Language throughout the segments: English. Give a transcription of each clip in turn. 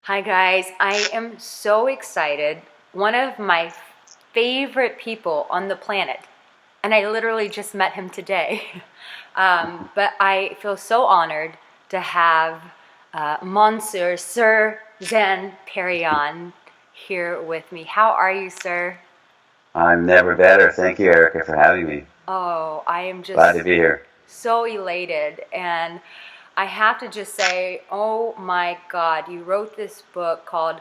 Hi guys, I am so excited. One of my favorite people on the planet, and I literally just met him today. But I feel so honored to have Monsieur Sir Zan Perrion here with me. How are you, sir? I'm never better. Thank you, Erica, for having me. Oh, I am Glad to just be here. so elated. And I have to just say, oh my God, you wrote this book called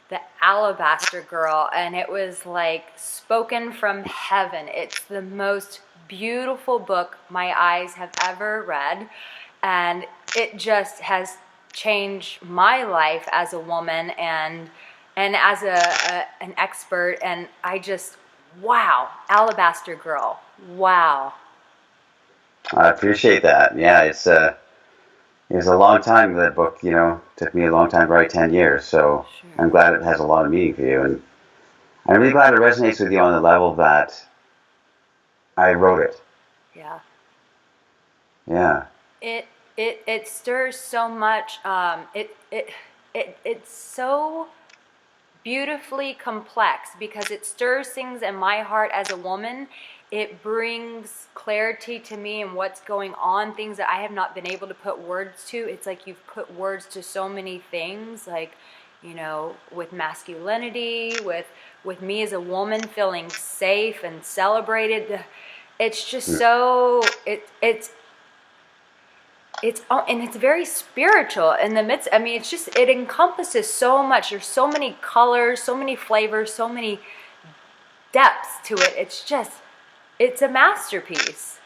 The Alabaster Girl, and it was like spoken from heaven. It's the most beautiful book my eyes have ever read, and it just has changed my life as a woman and as an expert. And I just, wow, Alabaster Girl, wow. I appreciate that. Yeah, it was a long time. That book, took me a long time to write, 10 years. So Sure. I'm glad it has a lot of meaning for you, and I'm really glad it resonates with you on the level that I wrote it. Yeah. Yeah. It it stirs so much. It's so beautifully complex because it stirs things in my heart as a woman. It brings clarity to me and what's going on, things that I have not been able to put words to. It's like you've put words to so many things, like, with masculinity, with me as a woman feeling safe and celebrated. It's just Mm. so and it's very spiritual in the midst. I mean, it encompasses so much. There's so many colors, so many flavors, so many depths to it. It's a masterpiece.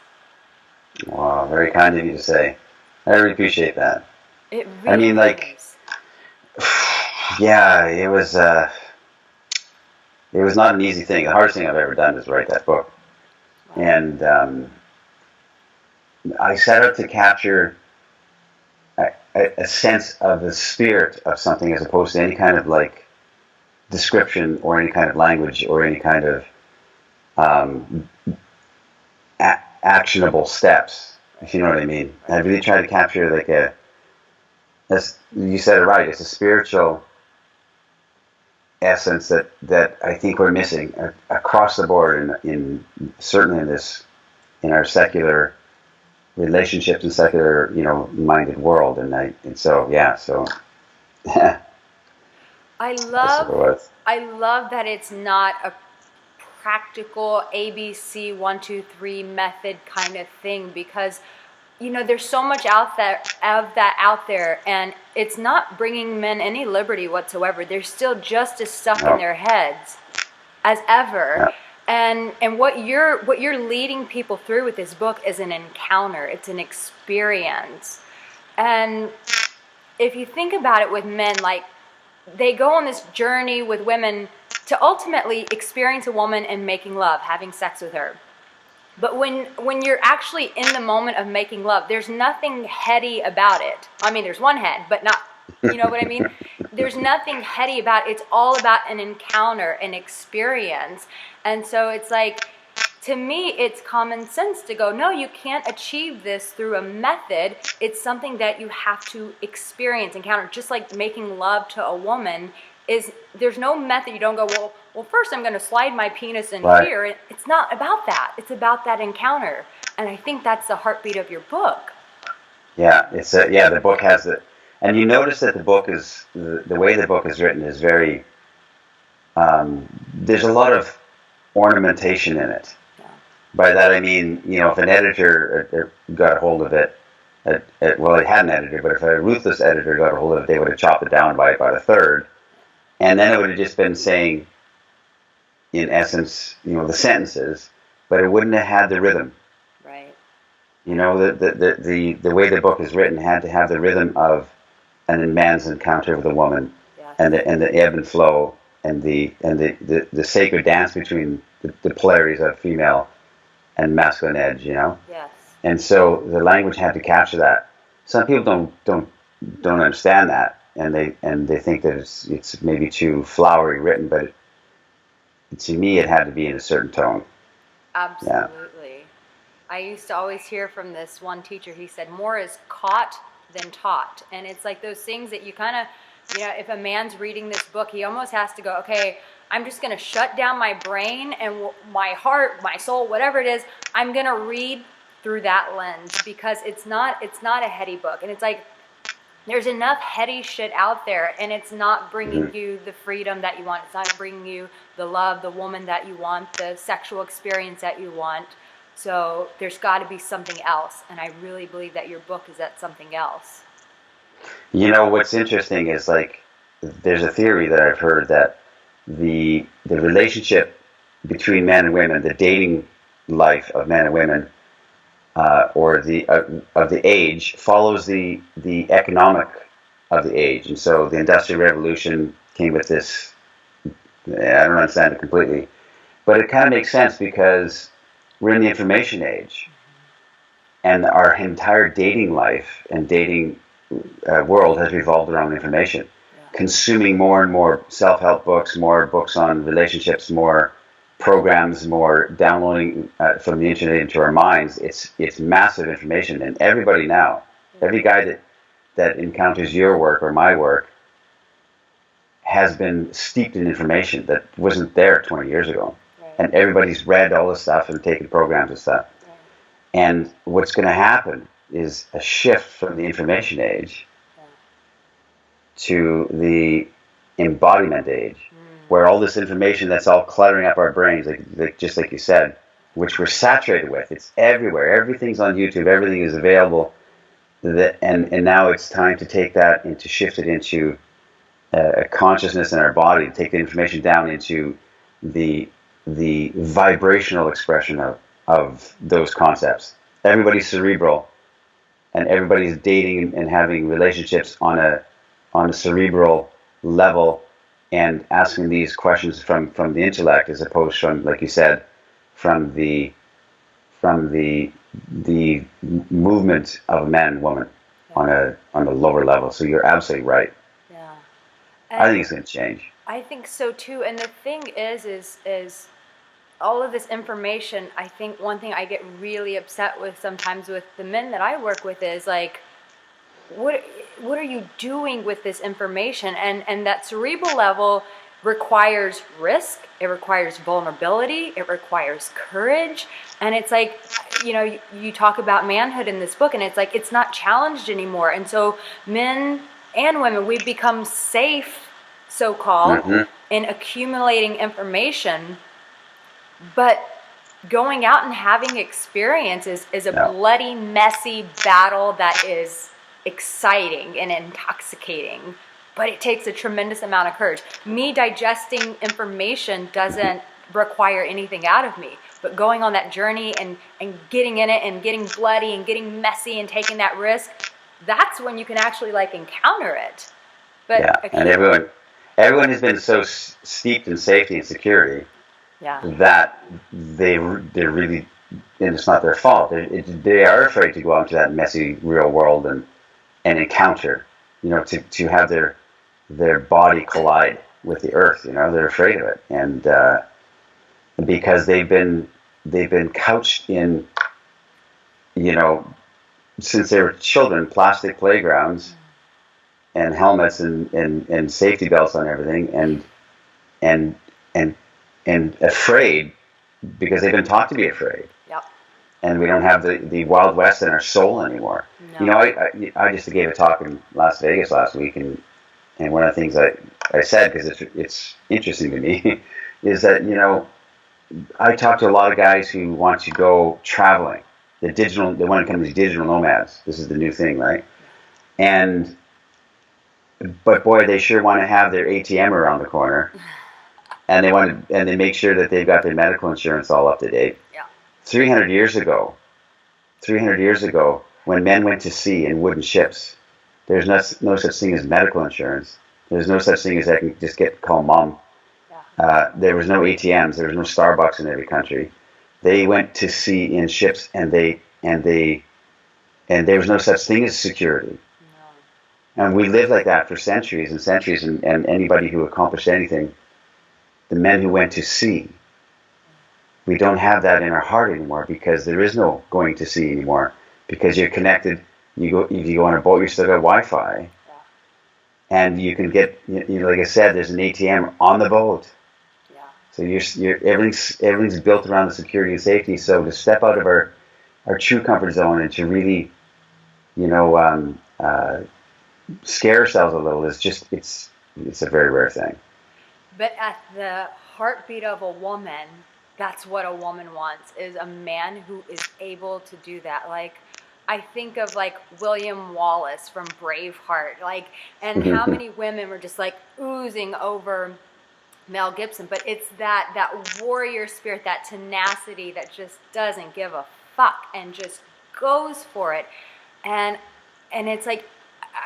Wow, very kind of you to say. I really appreciate that. It I mean, really like, is. yeah, it was not an easy thing. The hardest thing I've ever done is write that book, Wow. and I set out to capture a sense of the spirit of something as opposed to any kind of like description or any kind of language or any kind of um, actionable steps, if Right. you know what I mean. I Right. really try to capture like as you said it right, it's a spiritual essence that I think we're missing across the board in certainly in our secular relationships and secular minded world, and so yeah, so I that's what it love was. I love that it's not a practical ABC 1 2 3 method kind of thing, because there's so much out there, and it's not bringing men any liberty whatsoever. They're still just as stuck in No, their heads as ever. yeah, And what you're leading people through with this book is an encounter. It's an experience. And if you think about it with men, like, they go on this journey with women to ultimately experience a woman and making love, having sex with her. But when you're actually in the moment of making love, there's nothing heady about it. I mean, there's one head, but not, you know what I mean? There's nothing heady about it. It's all about an encounter, an experience. And so it's like, to me, it's common sense to go, no, you can't achieve this through a method. It's something that you have to experience, encounter. Just like making love to a woman is, there's no method. You don't go, well, first I'm going to slide my penis in right, here. It's not about that. It's about that encounter. And I think that's the heartbeat of your book. yeah, yeah. The book has the, and you notice that the book is the way the book is written is very. There's a lot of ornamentation in it. Yeah. By that I mean, if an editor got a hold of it, well, it had an editor, but if a ruthless editor got a hold of it, they would have chopped it down by about a third, and then it would have just been saying, in essence, the sentences, but it wouldn't have had the rhythm. Right. The way the book is written had to have the rhythm of an man's encounter with a woman, Yes. and the ebb and flow, and the sacred dance between the polarities of female and masculine edge. Yes. And so the language had to capture that. Some people don't understand that, and they think that it's maybe too flowery written, but to me it had to be in a certain tone. Yeah. Absolutely. I used to always hear from this one teacher. He said, more is caught than taught. And it's like those things that you kind of if a man's reading this book, he almost has to go, okay, I'm just going to shut down my brain and my heart, my soul, whatever it is. I'm going to read through that lens, because it's not a heady book. And it's like, there's enough heady shit out there, and it's not bringing you the freedom that you want. It's not bringing you the love, the woman that you want, the sexual experience that you want. So there's got to be something else, and I really believe that your book is that something else. What's interesting is, like, there's a theory that I've heard that the relationship between men and women, the dating life of men and women, or of the age, follows the economic of the age. And so the Industrial Revolution came with this. I don't understand it completely, but it kind of makes sense, because we're in the information age, and our entire dating life and dating world has revolved around information. Consuming more and more self-help books, more books on relationships, more programs, more downloading from the internet into our minds. It's massive information, and everybody now, every guy that encounters your work or my work, has been steeped in information that wasn't there 20 years ago. Right. And everybody's read all this stuff and taken programs and stuff. Right. And what's going to happen is a shift from the information age to the embodiment age, where all this information that's all cluttering up our brains, like just like you said, which we're saturated with, it's everywhere. Everything's on YouTube. Everything is available. And now it's time to take that and to shift it into a consciousness in our body, to take the information down into the vibrational expression of those concepts. Everybody's cerebral, and everybody's dating and having relationships on a cerebral level, and asking these questions from the intellect, as opposed from, like you said, from the movement of a man and woman on a lower level. So you're absolutely right. Yeah. I think it's going to change. I think so too. And the thing is all of this information. I think one thing I get really upset with sometimes with the men that I work with is like, what are you doing with this information? And that cerebral level requires risk, it requires vulnerability, it requires courage. And it's like, you talk about manhood in this book, and it's like, it's not challenged anymore. And so men and women, we've become safe, so-called, in accumulating information, but going out and having experiences is a bloody, messy battle that is exciting and intoxicating, but it takes a tremendous amount of courage. Me digesting information doesn't require anything out of me, but going on that journey and getting in it and getting bloody and getting messy and taking that risk, that's when you can actually like encounter it. But and everyone has been so steeped in safety and security that they're really, and it's not their fault. They are afraid to go out into that messy real world and encounter, to have their body collide with the earth. They're afraid of it, and because they've been couched in, since they were children, plastic playgrounds and helmets and safety belts on everything, and afraid because they've been taught to be afraid. Yep. And we don't have the Wild West in our soul anymore. No. I just gave a talk in Las Vegas last week, and one of the things I said, because it's interesting to me, is that, I talk to a lot of guys who want to go traveling. They want to become these digital nomads. This is the new thing, right? But boy, they sure want to have their ATM around the corner, and they make sure that they've got their medical insurance all up to date. Yeah. 300 years ago, when men went to sea in wooden ships, there's no such thing as medical insurance. There's no such thing as I can just call mom. Yeah. There was no ATMs. There was no Starbucks in every country. They went to sea in ships, and there was no such thing as security. No. And we lived like that for centuries and centuries. And anybody who accomplished anything, the men who went to sea. We don't have that in our heart anymore, because there is no going to sea anymore, because you're connected. If you go on a boat, you still got Wi-Fi, and you can get, like I said, there's an ATM on the boat. Yeah. So everything's built around the security and safety. So to step out of our true comfort zone and to really, scare ourselves a little is just it's a very rare thing. But at the heartbeat of a woman, that's what a woman wants, is a man who is able to do that. Like, I think of like William Wallace from Braveheart, like, and how many women were just like oozing over Mel Gibson. But it's that warrior spirit, that tenacity that just doesn't give a fuck and just goes for it. And it's like,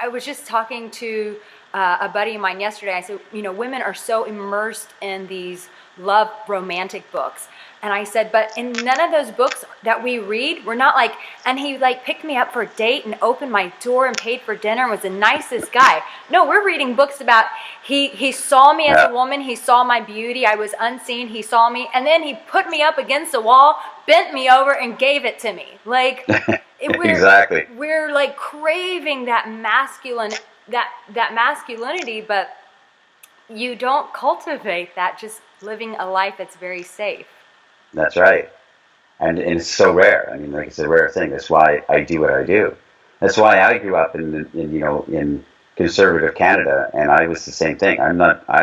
I was just talking to a buddy of mine yesterday. I said, women are so immersed in these love romantic books. And I said, but in none of those books that we read, we're not like, and he like picked me up for a date and opened my door and paid for dinner and was the nicest guy. No, we're reading books about he saw me as a woman. He saw my beauty. I was unseen. He saw me. And then he put me up against the wall, bent me over and gave it to me. Like, exactly. We're like craving that masculinity, but you don't cultivate that just living a life that's very safe. That's right. And it's so rare. I mean, like, it's a rare thing. That's why I do what I do. That's why I grew up in conservative Canada, and I was the same thing. I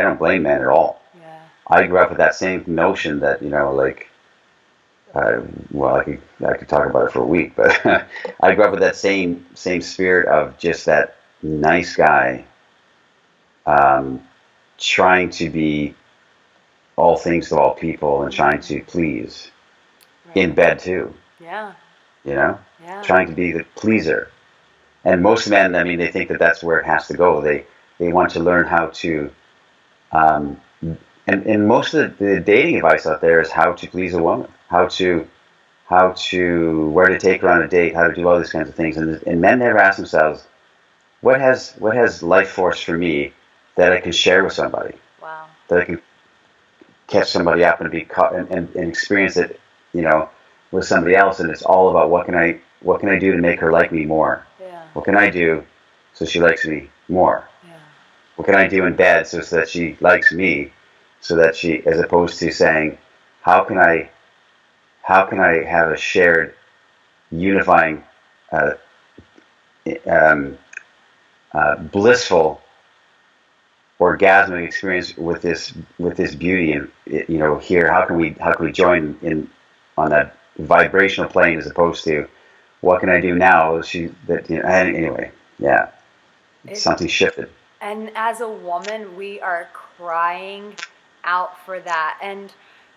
don't blame men at all. Yeah. I grew up with that same notion that, well, I could talk about it for a week, but I grew up with that same spirit of just that nice guy, trying to be all things to all people and trying to please, right. In bed too. Yeah. Yeah. Trying to be the pleaser. And most men, I mean, they think that that's where it has to go. They want to learn how to, and most of the dating advice out there is how to please a woman, how to where to take her on a date, how to do all these kinds of things. And men never ask themselves, what has life force for me that I can share with somebody? Wow. That I can catch somebody up and be caught and experience it, with somebody else. And it's all about what can I do to make her like me more? Yeah. What can I do so she likes me more? Yeah. What can I do in bed so that she likes me, so that she, as opposed to saying, how can I have a shared, unifying, blissful, orgasmic experience with this beauty, and here, how can we join in on that vibrational plane, as opposed to what can I do now? Anyway, yeah, something shifted. And as a woman, we are crying out for that. And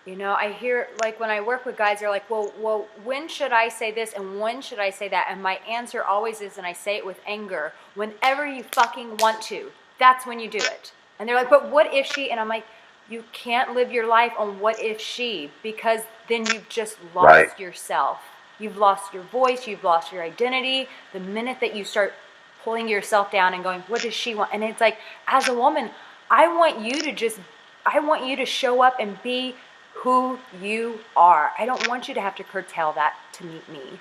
I hear, like, when I work with guys, they're like, well, when should I say this and when should I say that? And my answer always is, and I say it with anger, whenever you fucking want to, that's when you do it. And they're like, but what if she? And I'm like, you can't live your life on what if she, because then you've just lost yourself. You've lost your voice. You've lost your identity. The minute that you start pulling yourself down and going, what does she want? And it's like, as a woman, I want you to show up and be who you are. I don't want you to have to curtail that to meet me.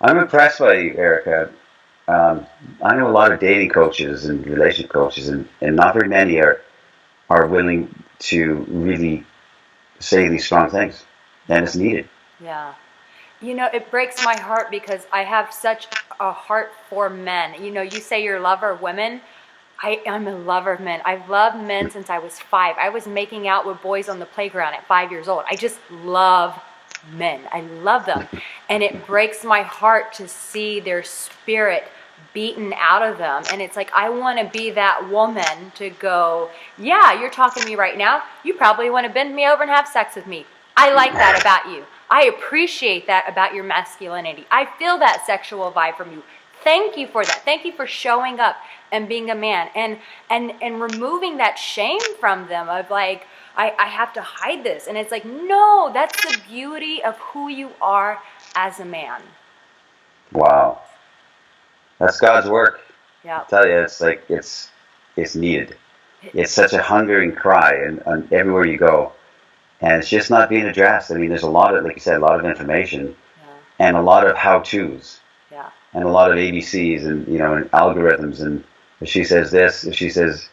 I'm impressed by you, Arica. I know a lot of dating coaches and relationship coaches, and not very many are willing to really say these strong things, and it's needed. Yeah. It breaks my heart because I have such a heart for men. You say you're a lover of women. I'm a lover of men. I've loved men since I was 5. I was making out with boys on the playground at 5 years old. I just love men. I love them. And it breaks my heart to see their spirit beaten out of them. And it's like, I want to be that woman to go, yeah, you're talking to me right now. You probably want to bend me over and have sex with me. I like that about you. I appreciate that about your masculinity. I feel that sexual vibe from you. Thank you for that. Thank you for showing up and being a man and removing that shame from them of like, I have to hide this. And it's like, no, that's the beauty of who you are as a man. Wow. That's God's work. Yeah. I tell you, it's like, it's needed. It's such a hungering cry and everywhere you go. And it's just not being addressed. I mean, there's a lot of, like you said, a lot of information, and a lot of how-tos, and a lot of ABCs and, and algorithms and If she says this, if she says,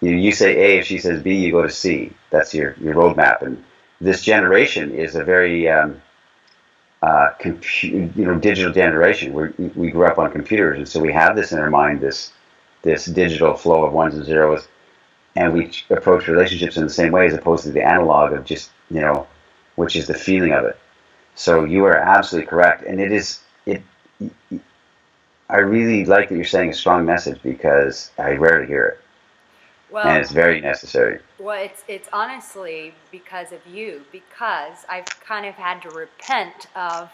you say A, if she says B, you go to C. That's your roadmap. And this generation is a very digital generation. We grew up on computers, and so we have this in our mind, this digital flow of ones and zeros, and we approach relationships in the same way as opposed to the analog of just, which is the feeling of it. So you are absolutely correct, and I really like that you're saying a strong message, because I rarely hear it, Well, and it's very necessary. well, it's honestly because of you, because I've kind of had to repent of,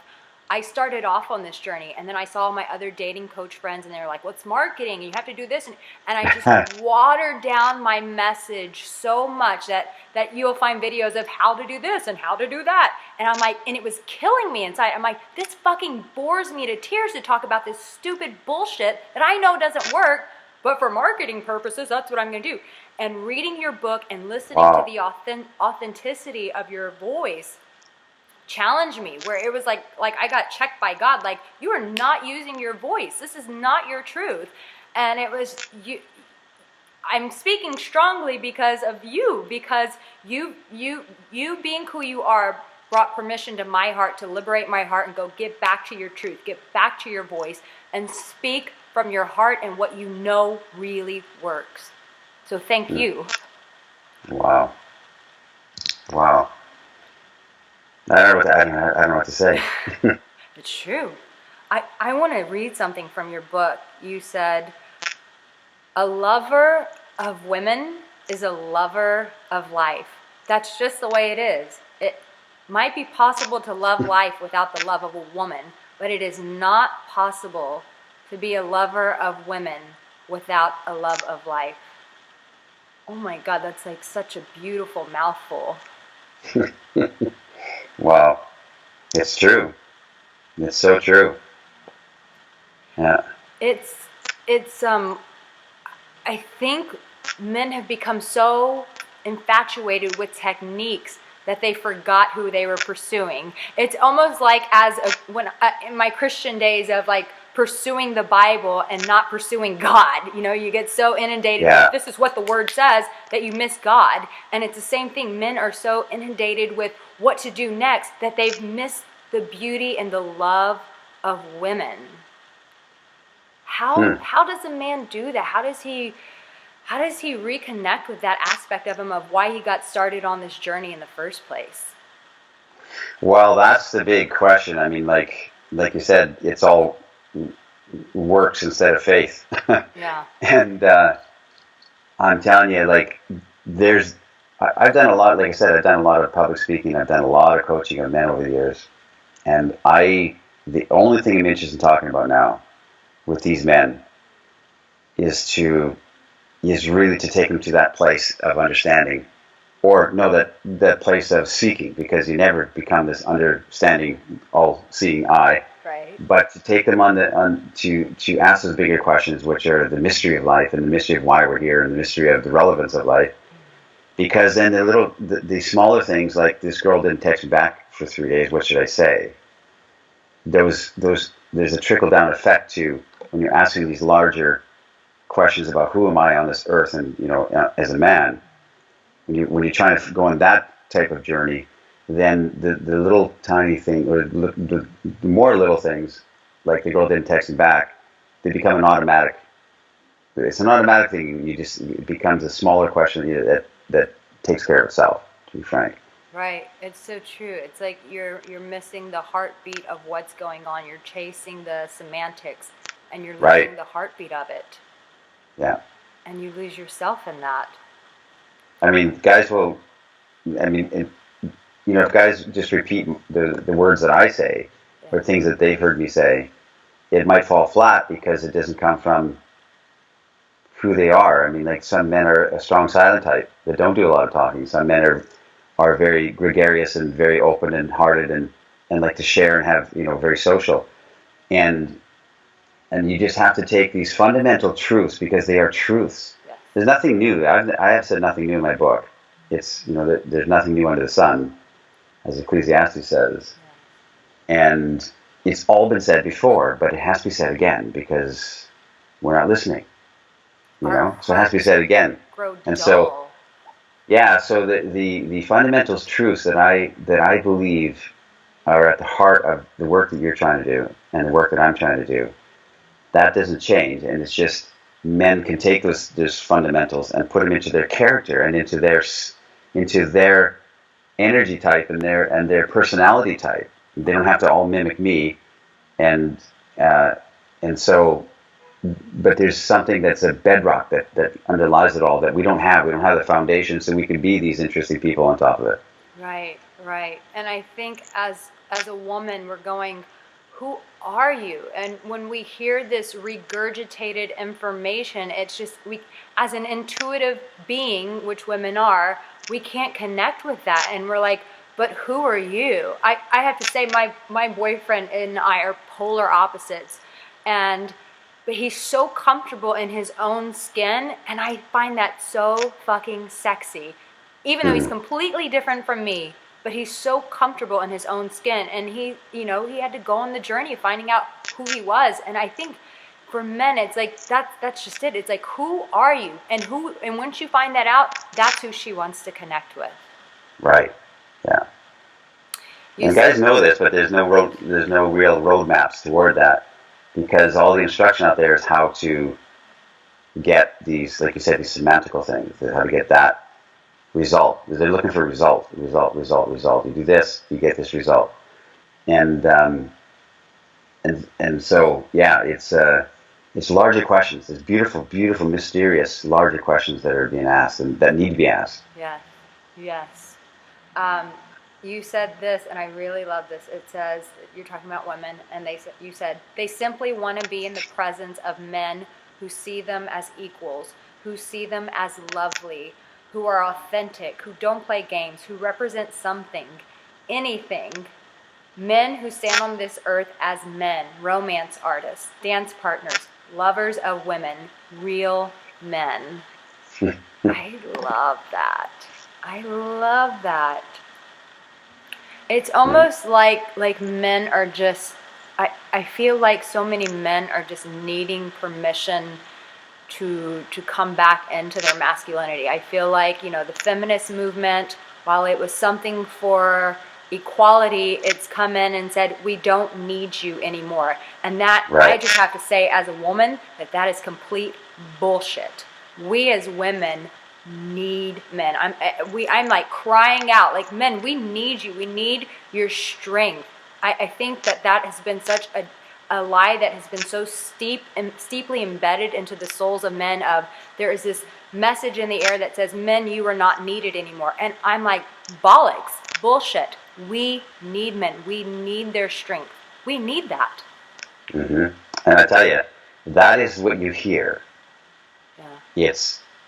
I started off on this journey, and then I saw my other dating coach friends, and they were like, what's marketing? You have to do this. And I just watered down my message so much that you'll find videos of how to do this and how to do that. And I'm like, and it was killing me inside. I'm like, this fucking bores me to tears to talk about this stupid bullshit that I know doesn't work, but for marketing purposes, that's what I'm going to do. And reading your book and listening to the authenticity of your voice challenged me, where it was like I got checked by God, like, you are not using your voice. This is not your truth. And it was you. I'm speaking strongly because of you, because you being who you are brought permission to my heart to liberate my heart and go, get back to your truth, get back to your voice, and speak from your heart and what you know really works. So thank you. Wow. I don't know what to say. It's true. I want to read something from your book. You said, a lover of women is a lover of life. That's just the way it is. It might be possible to love life without the love of a woman, but it is not possible to be a lover of women without a love of life. Oh my God, that's like such a beautiful mouthful. Wow. It's true. It's so true. Yeah. It's I think men have become so infatuated with techniques that they forgot who they were pursuing. It's almost like in my Christian days of like pursuing the Bible and not pursuing God. You get so inundated with this is what the word says that you miss God. And it's the same thing. Men are so inundated with what to do next that they've missed the beauty and the love of women. How does a man do that? How does he reconnect with that aspect of him, of why he got started on this journey in the first place? Well, that's the big question. I mean, like you said, it's all works instead of faith. Yeah. And I'm telling you, like, I've done a lot, like I said, I've done a lot of public speaking. I've done a lot of coaching of men over the years. And the only thing I'm interested in talking about now with these men is really to take them to that place of understanding, or no, that place of seeking, because you never become this understanding, all-seeing eye. Right. But to take them to ask those bigger questions, which are the mystery of life and the mystery of why we're here and the mystery of the relevance of life. Because then the smaller things, like this girl didn't text me back for 3 days. What should I say? There's a trickle down effect to when you're asking these larger questions about who am I on this earth, and as a man, when you're trying to go on that type of journey, then the little tiny thing, or the more little things, like the girl didn't text me back, they become an automatic. It's an automatic thing. It becomes a smaller question that takes care of itself, to be frank. Right. It's so true. It's like you're missing the heartbeat of what's going on. You're chasing the semantics, and you're losing the heartbeat of it. Yeah. And you lose yourself in that. I mean, guys will. I mean, if guys just repeat the words that I say, or things that they've heard me say, it might fall flat because it doesn't come from who they are. I mean, like, some men are a strong silent type that don't do a lot of talking. Some men are very gregarious and very open and hearted and like to share and have, very social. And you just have to take these fundamental truths, because they are truths. Yes. There's nothing new. I have said nothing new in my book. It's, there's nothing new under the sun, as Ecclesiastes says. Yeah. And it's all been said before, but it has to be said again, because we're not listening. Our So it has to be said again. grow And dull. so, yeah, so the fundamentals truths that I believe are at the heart of the work that you're trying to do and the work that I'm trying to do, that doesn't change. And it's just men can take those fundamentals and put them into their character and into their energy type and their personality type. They don't have to all mimic me, and uh, and so, but there's something that's a bedrock that underlies it all that we don't have. We don't have the foundation, so we can be these interesting people on top of it. Right, right. And I think as a woman, we're going, who are you? And when we hear this regurgitated information, it's just we, as an intuitive being, which women are, we can't connect with that. And we're like, but who are you? I have to say, my boyfriend and I are polar opposites, and but he's so comfortable in his own skin, and I find that so fucking sexy. Even though he's Mhm. completely different from me, but he's so comfortable in his own skin, and he had to go on the journey of finding out who he was. And I think for men, it's like that's just it. It's like, who are you? And once you find that out, that's who she wants to connect with. Right. Yeah. You And guys know this, but there's no real roadmaps toward that because all the instruction out there is how to get these, like you said, these semantical things, how to get that result. Because they're looking for result, result, result, result. You do this, you get this result, and so yeah, it's larger questions. There's beautiful, beautiful, mysterious, larger questions that are being asked and that need to be asked. Yes, yes. Um, you said this, and I really love this. It says you're talking about women, and you said they simply want to be in the presence of men who see them as equals, who see them as lovely, who are authentic, who don't play games, who represent something, anything. Men who stand on this earth as men, romance artists, dance partners, lovers of women, real men. I love that. I love that. It's almost like men are just I feel like so many men are just needing permission to come back into their masculinity. I feel like, the feminist movement, while it was something for equality, it's come in and said, we don't need you anymore. And that, I Right. just have to say as a woman, that is complete bullshit. We as women need men. I'm like crying out, like, men, we need you. We need your strength. I think that has been such a lie that has been so steeply embedded into the souls of men. Of there is this message in the air that says, men, you are not needed anymore. And I'm like, bollocks, bullshit. We need men. We need their strength. We need that. hmm And I tell you, that is what you hear. Yeah.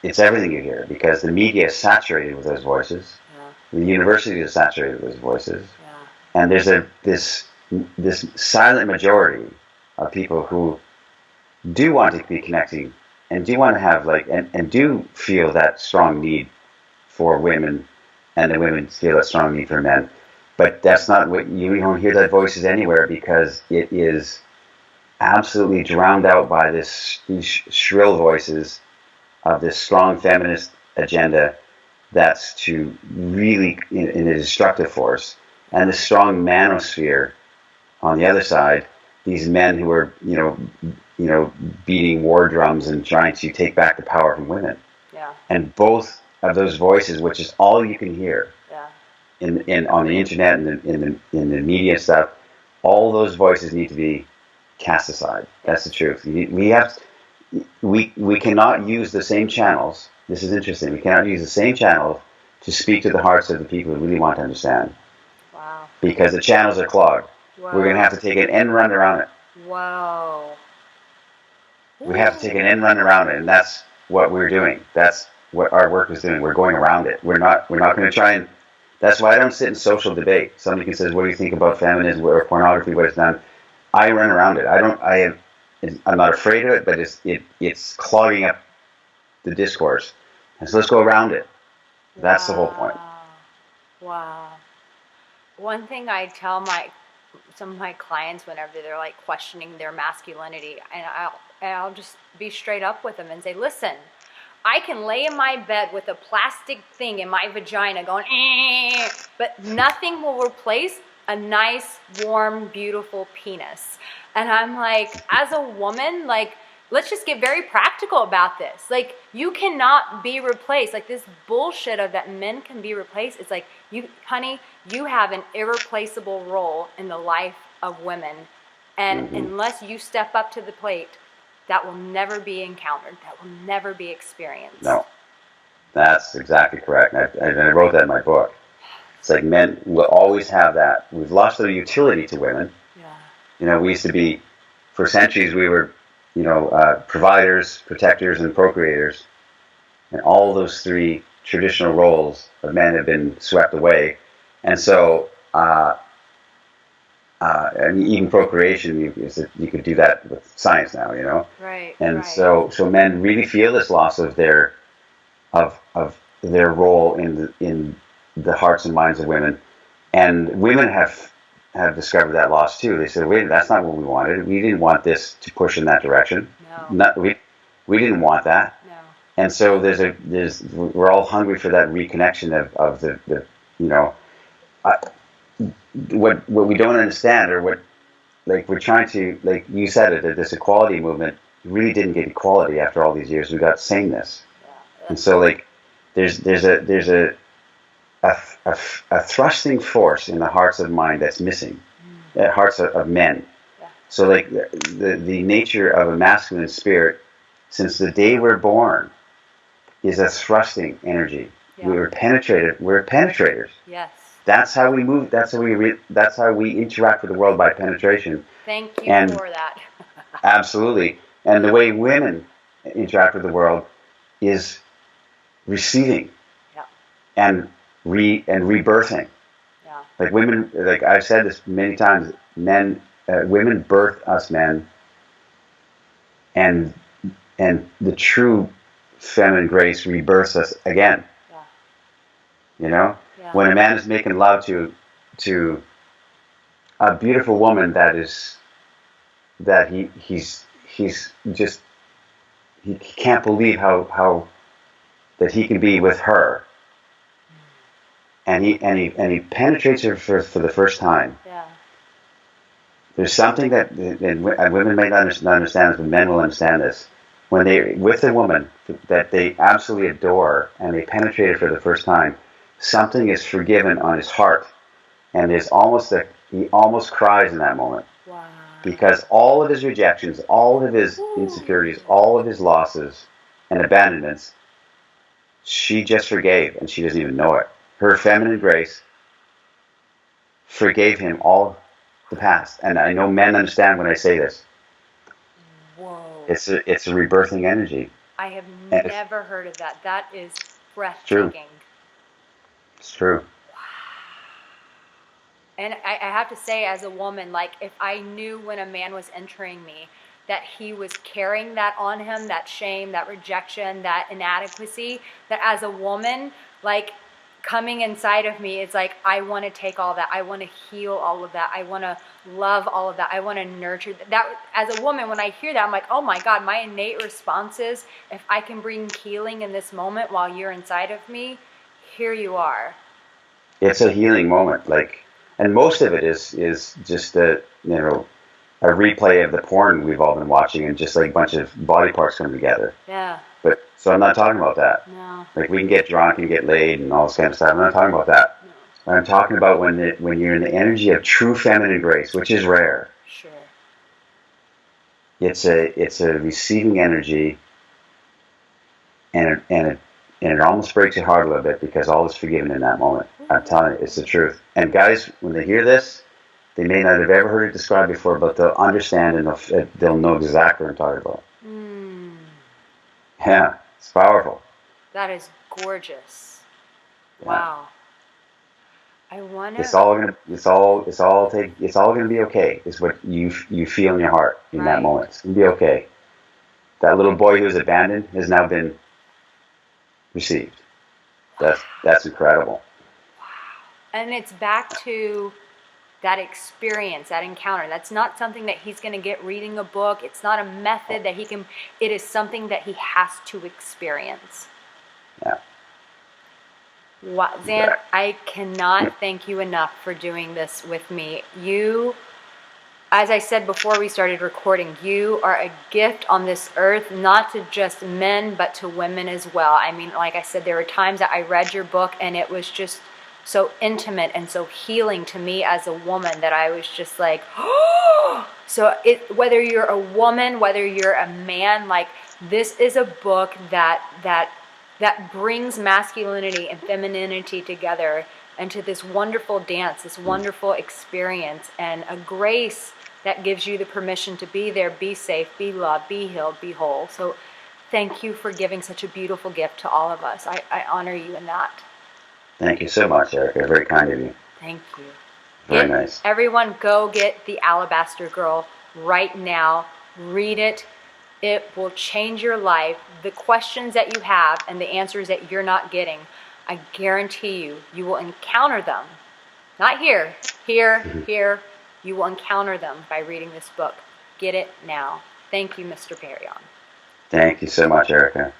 It's everything you hear because the media is saturated with those voices. Yeah. The university is saturated with those voices, Yeah. and there's this silent majority of people who do want to be connecting and do want to have and do feel that strong need for women, and the women feel that strong need for men. But that's not what you don't hear that voices anywhere because it is absolutely drowned out by these shrill voices of this strong feminist agenda that's to really in a destructive force, and the strong manosphere on the other side, these men who are beating war drums and trying to take back the power from women. Yeah. And both of those voices, which is all you can hear Yeah. in on the internet and in the media stuff, all those voices need to be cast aside. That's the truth. We cannot use the same channels. This is interesting. We cannot use the same channels to speak to the hearts of the people who really want to understand. Wow. Because the channels are clogged. Wow. We're going to have to take an end run around it. Wow. We have to take an end run around it, and that's what we're doing. That's what our work is doing. We're going around it. We're not going to try and. That's why I don't sit in social debate. Somebody can say, "What do you think about feminism or pornography? What it's done?" I run around it. I'm not afraid of it, but it's clogging up the discourse. And so let's go around it. That's the whole point. Wow. One thing I tell some of my clients whenever they're like questioning their masculinity, and I'll just be straight up with them and say, listen, I can lay in my bed with a plastic thing in my vagina going, but nothing will replace a nice, warm, beautiful penis. And I'm like, as a woman, like, let's just get very practical about this. Like, you cannot be replaced. Like, this bullshit of that men can be replaced. It's like, honey, you have an irreplaceable role in the life of women. And unless you step up to the plate, that will never be encountered. That will never be experienced. No, that's exactly correct. And I wrote that in my book. It's like men will always have that. We've lost their utility to women. Yeah. We used to be, for centuries, we were, providers, protectors, and procreators. And all those three traditional roles of men have been swept away. And so, and even procreation, you could do that with science now, Right. And right. so men really feel this loss of their role in the hearts and minds of women, and women have discovered that loss too. They said, "Wait, that's not what we wanted. We didn't want this to push in that direction. No. We didn't want that." No. And so we're all hungry for that reconnection of the what we don't understand, or what, like, we're trying to, like you said it, this equality movement really didn't get equality after all these years. We got sameness. Yeah. And so, like, there's a thrusting force in the hearts of mind that's missing, hearts of men. Yeah. So, like, the nature of a masculine spirit, since the day we're born, is a thrusting energy. Yeah. We're penetrators. Yes. That's how we move. That's how we interact with the world, by penetration. Thank you for that. Absolutely. And the way women interact with the world is receiving. Yeah. And rebirthing. Yeah. Like, women, like I've said this many times, women birth us men, and the true feminine grace rebirths us again. Yeah. Yeah. When a man is making love to a beautiful woman that he's just, he can't believe how that he can be with her, and he penetrates her for the first time. Yeah. There's something that, and women may not understand this, but men will understand this. When they're with a woman that they absolutely adore and they penetrate her for the first time, something is forgiven on his heart, and he almost cries in that moment. Wow. Because all of his rejections, all of his insecurities, all of his losses and abandonments, she just forgave, and she doesn't even know it. Her feminine grace forgave him all the past. And I know men understand when I say this. Whoa. It's a rebirthing energy. I have never heard of that. That is breathtaking. It's true. Wow. And I have to say, as a woman, like, if I knew when a man was entering me that he was carrying that on him, that shame, that rejection, that inadequacy, that as a woman, like, coming inside of me, it's like, I want to take all that. I want to heal all of that. I want to love all of that. I want to nurture that. As a woman, when I hear that, I'm like, oh my God, my innate response is, if I can bring healing in this moment while you're inside of me, here you are. It's a healing moment, like, and most of it is just a replay of the porn we've all been watching, and just like a bunch of body parts come together. Yeah. But so I'm not talking about that. No. Like, we can get drunk and get laid and all this kind of stuff. I'm not talking about that. No. I'm talking about when you're in the energy of true feminine grace, which is rare. Sure. It's a receiving energy, and it almost breaks your heart a little bit, because all is forgiven in that moment. I'm telling you, it's the truth. And guys, when they hear this, they may not have ever heard it described before, but they'll understand, and they'll know exactly what I'm talking about. Yeah, it's powerful. That is gorgeous. Yeah. Wow. I wonder. It's all gonna be okay. Is what you feel in your heart in that moment. It's gonna be okay. That little boy who was abandoned has now been received. That's incredible. Wow. And it's back to that experience, that encounter. That's not something that he's going to get reading a book. It's not a method that he can, it is something that he has to experience. Yeah. Wow, Zan, I cannot thank you enough for doing this with me. You, as I said before we started recording, you are a gift on this earth, not to just men, but to women as well. I mean, like I said, there were times that I read your book and it was just so intimate and so healing to me as a woman that I was just like, oh! So whether you're a woman, whether you're a man, like, this is a book that brings masculinity and femininity together into this wonderful dance, this wonderful experience, and a grace that gives you the permission to be there, be safe, be loved, be healed, be whole. So thank you for giving such a beautiful gift to all of us. I honor you in that. Thank you so much, Arica. Very kind of you. Thank you. Very nice. Everyone, go get The Alabaster Girl right now. Read it. It will change your life. The questions that you have and the answers that you're not getting, I guarantee you, you will encounter them. Not here, here. You will encounter them by reading this book. Get it now. Thank you, Mr. Perrion. Thank you so much, Arica.